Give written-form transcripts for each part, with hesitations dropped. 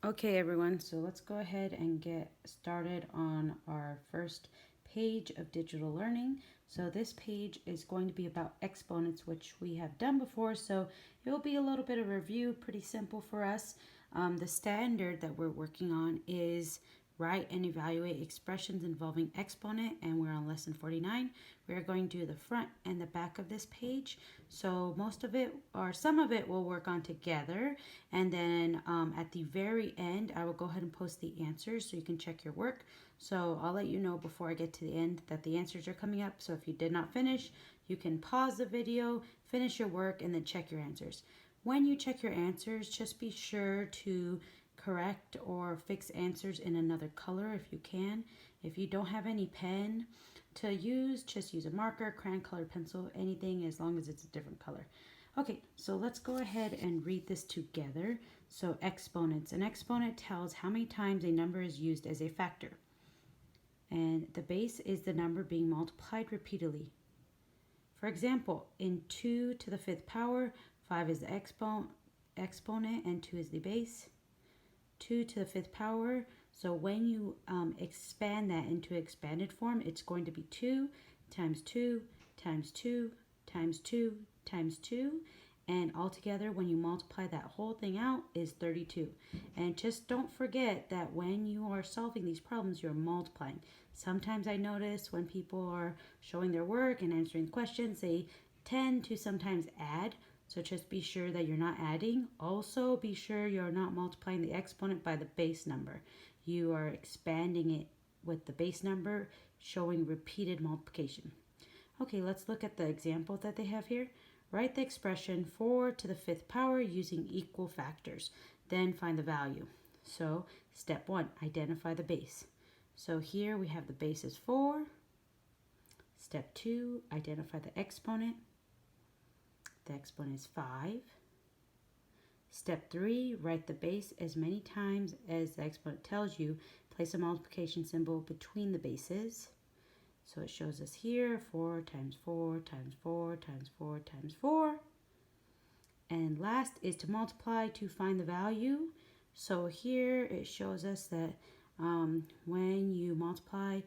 Okay, everyone, so let's go ahead and get started on our first page of digital learning. So this page is going to be about exponents, which we have done before, so it will be a little bit of a review, pretty simple for us. The standard that we're working on is write and evaluate expressions involving exponent, and we're on lesson 49. We're going to do the front and the back of this page. So most of it or some of it we'll work on together, and then at the very end I will go ahead and post the answers so you can check your work. So I'll let you know before I get to the end that the answers are coming up. So if you did not finish, you can pause the video, finish your work, and then check your answers. When you check your answers, just be sure to correct or fix answers in another color if you can. If you don't have any pen to use, just use a marker, crayon, color, pencil, anything as long as it's a different color. Okay, so let's go ahead and read this together. So exponents. An exponent tells how many times a number is used as a factor. And the base is the number being multiplied repeatedly. For example, in 2 to the 5th power, 5 is the exponent and 2 is the base. 2 to the 5th power. So when you expand that into expanded form, it's going to be 2 times 2 times 2 times 2 times 2. And altogether, when you multiply that whole thing out, is 32. And just don't forget that when you are solving these problems, you're multiplying. Sometimes I notice when people are showing their work and answering questions, they tend to sometimes add. So just be sure that you're not adding. Also, be sure you're not multiplying the exponent by the base number. You are expanding it with the base number, showing repeated multiplication. Okay, let's look at the example that they have here. Write the expression 4 to the 5th power using equal factors. Then find the value. So, step 1, identify the base. So here we have the base is 4. Step 2, identify the exponent. The exponent is 5. Step 3, write the base as many times as the exponent tells you. Place a multiplication symbol between the bases. So it shows us here 4 times 4 times 4 times 4 times 4. And last is to multiply to find the value. So here it shows us that when you multiply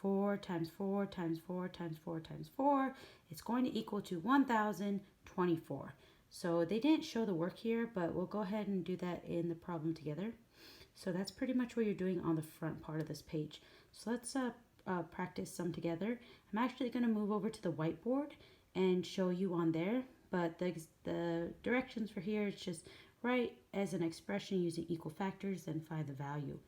4 times 4 times 4 times 4 times 4, it's going to equal to 1024. So they didn't show the work here, but we'll go ahead and do that in the problem together. So that's pretty much what you're doing on the front part of this page. So let's practice some together. I'm actually going to move over to the whiteboard and show you on there, but the directions for here is just write as an expression using equal factors, then find the value.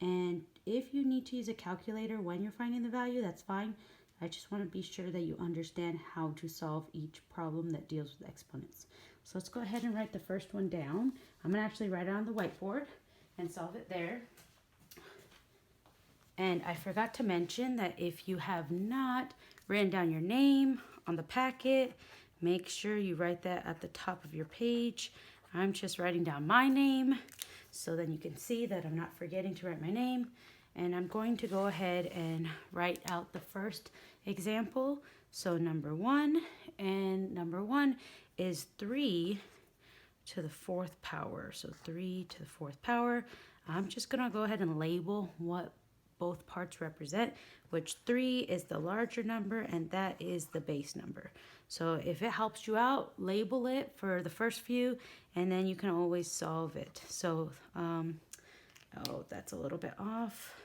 And if you need to use a calculator when you're finding the value, that's fine. I just want to be sure that you understand how to solve each problem that deals with exponents. So let's go ahead and write the first one down. I'm going to actually write it on the whiteboard and solve it there. And I forgot to mention that if you have not written down your name on the packet, make sure you write that at the top of your page. I'm just writing down my name so then you can see that I'm not forgetting to write my name. And I'm going to go ahead and write out the first example. So number 1, and number 1 is 3 to the 4th power. So 3 to the 4th power. I'm just going to go ahead and label what both parts represent, which 3 is the larger number and that is the base number. So if it helps you out, label it for the first few and then you can always solve it. So, oh, that's a little bit off.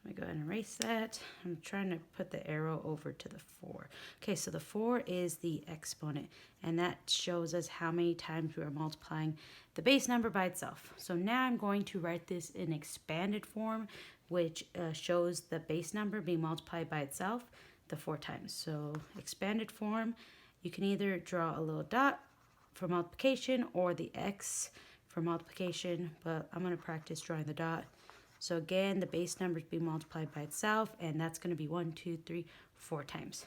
Let me go ahead and erase that. I'm trying to put the arrow over to the 4. Okay, so the 4 is the exponent, and that shows us how many times we are multiplying the base number by itself. So now I'm going to write this in expanded form, which shows the base number being multiplied by itself the 4 times. So expanded form, you can either draw a little dot for multiplication or the X for multiplication, but I'm going to practice drawing the dot. So again, the base number is being multiplied by itself, and that's going to be 1, 2, 3, 4 times.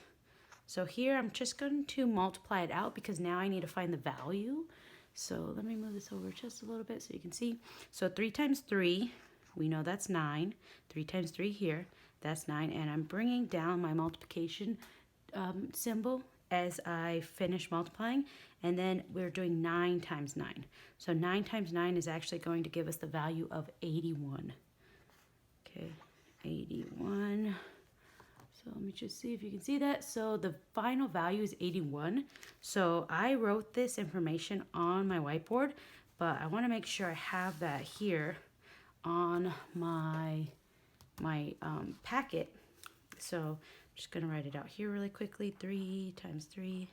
So here I'm just going to multiply it out because now I need to find the value. So let me move this over just a little bit so you can see. So 3 times 3, we know that's 9. 3 times 3 here, that's 9. And I'm bringing down my multiplication symbol as I finish multiplying, and then we're doing 9 times 9. So 9 times 9 is actually going to give us the value of 81. Okay, 81. So let me just see if you can see that. So the final value is 81. So I wrote this information on my whiteboard, but I want to make sure I have that here on my packet. So I'm just going to write it out here really quickly. 3 times 3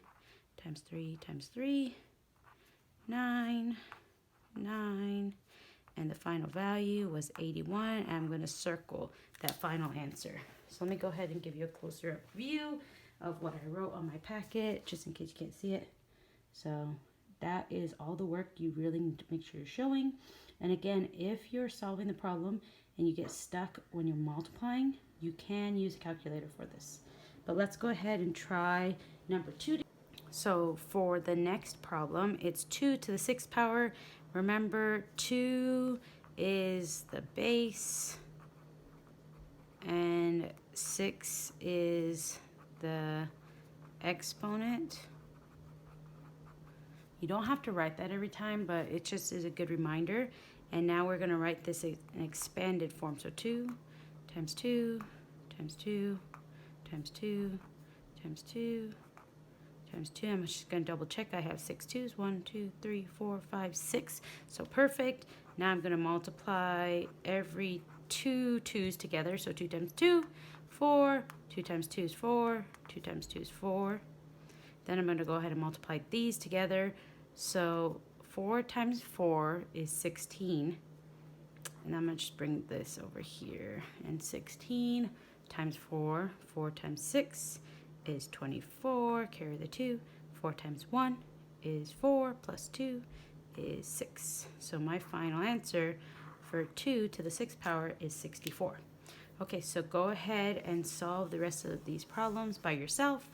times 3 times 3, 9, 9, and the final value was 81. And I'm going to circle that final answer. So let me go ahead and give you a closer up view of what I wrote on my packet, just in case you can't see it. So that is all the work you really need to make sure you're showing. And again, if you're solving the problem and you get stuck when you're multiplying, you can use a calculator for this. But let's go ahead and try number 2. So for the next problem, it's 2 to the 6th power. Remember, 2 is the base, and 6 is the exponent. You don't have to write that every time, but it just is a good reminder. And now we're going to write this in expanded form. So 2 times 2 times 2 times 2 times 2 times 2. I'm just going to double check. I have 6 2's. 1, 2, 3, 4, 5, 6. So perfect. Now I'm going to multiply every 2 2's together. So 2 times 2, 4. 2 times 2 is 4. 2 times 2 is 4. Then I'm going to go ahead and multiply these together. So 4 times 4 is 16. And I'm going to just bring this over here. And 16 times 4, 4 times 6 is 24. Carry the 2. 4 times 1 is 4, plus 2 is 6. So my final answer for 2 to the 6th power is 64. Okay, so go ahead and solve the rest of these problems by yourself.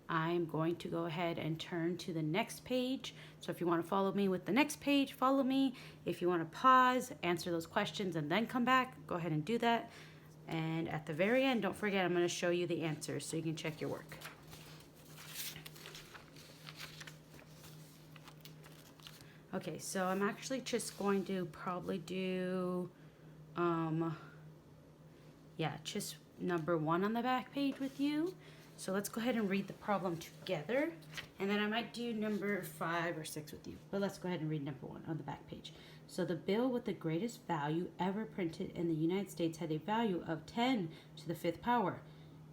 I'm going to go ahead and turn to the next page. So if you want to follow me with the next page, follow me. If you want to pause, answer those questions, and then come back, go ahead and do that. And at the very end, don't forget, I'm going to show you the answers so you can check your work. Okay, so I'm actually just going to probably do, just number 1 on the back page with you. So let's go ahead and read the problem together, and then I might do number 5 or 6 with you. But let's go ahead and read number 1 on the back page. So the bill with the greatest value ever printed in the United States had a value of 10 to the 5th power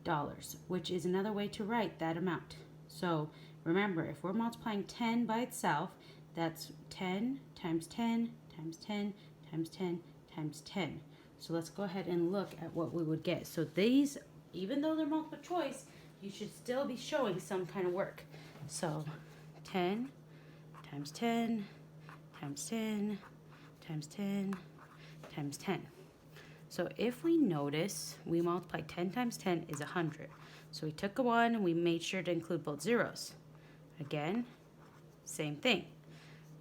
dollars, which is another way to write that amount. So remember, if we're multiplying 10 by itself, that's 10 times 10 times 10 times 10 times 10. So let's go ahead and look at what we would get. So these, even though they're multiple choice, you should still be showing some kind of work. So 10 times 10 times 10 times 10 times 10. So if we notice, we multiply 10 times 10 is 100. So we took a 1 and we made sure to include both zeros. Again, same thing.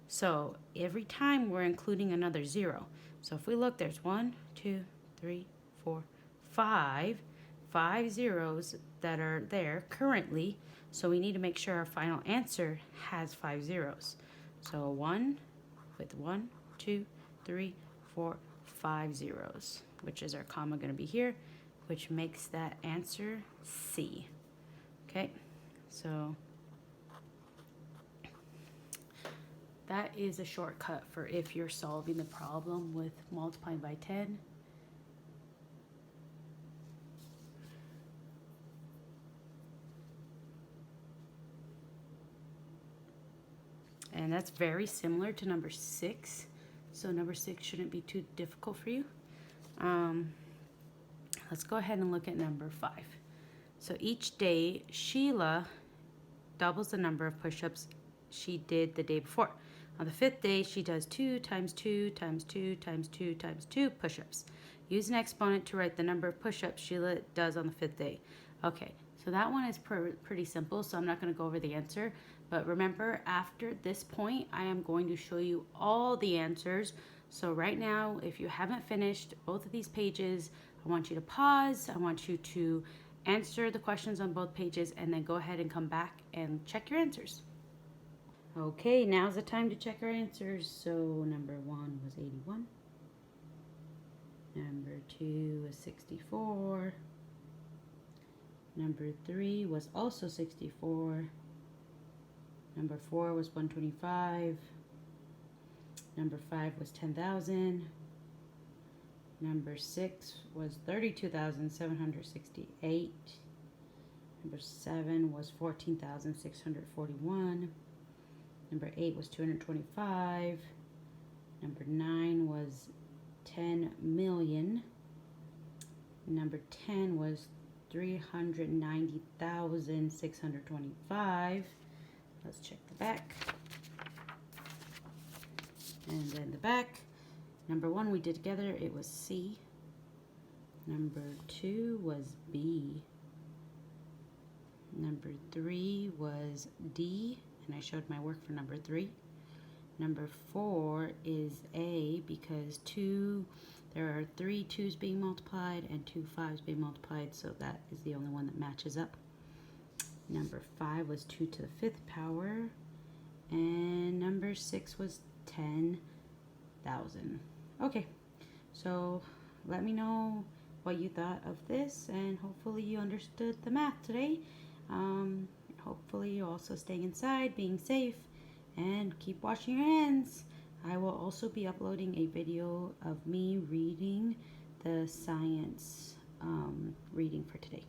So every time we're including another 0. So if we look, there's 1, 2, 3, 4, 5 zeros that are there currently. So we need to make sure our final answer has 5 zeros. So 1 with 1, 2, 3, 4, 5 zeros, which is our comma going to be here, which makes that answer C. Okay, so that is a shortcut for if you're solving the problem with multiplying by 10. And that's very similar to number 6. So number 6 shouldn't be too difficult for you. Let's go ahead and look at number 5. So each day, Sheila doubles the number of push-ups she did the day before. On the 5th day, she does 2 times 2 times 2 times 2 times 2 push-ups. Use an exponent to write the number of push-ups Sheila does on the 5th day. Okay, so that one is pretty simple, so I'm not going to go over the answer. But remember, after this point, I am going to show you all the answers. So right now, if you haven't finished both of these pages, I want you to pause. I want you to answer the questions on both pages, and then go ahead and come back and check your answers. Okay, now's the time to check our answers. So number 1 was 81. Number 2 was 64. Number 3 was also 64. Number 4 was 125. Number 5 was 10,000. Number 6 was 32,768. Number 7 was 14,641. Number 8 was 225. Number 9 was 10 million. Number 10 was 390,625. Let's check the back. And then the back. Number 1 we did together, it was C. Number 2 was B. Number 3 was D, and I showed my work for number 3. Number 4 is A, because there are 3 2's being multiplied and 2 5's being multiplied, so that is the only one that matches up. Number 5 was 2 to the 5th power, and number 6 was 10,000. Okay, so let me know what you thought of this, and hopefully you understood the math today. Hopefully you're also staying inside, being safe, and keep washing your hands. I will also be uploading a video of me reading the science reading for today.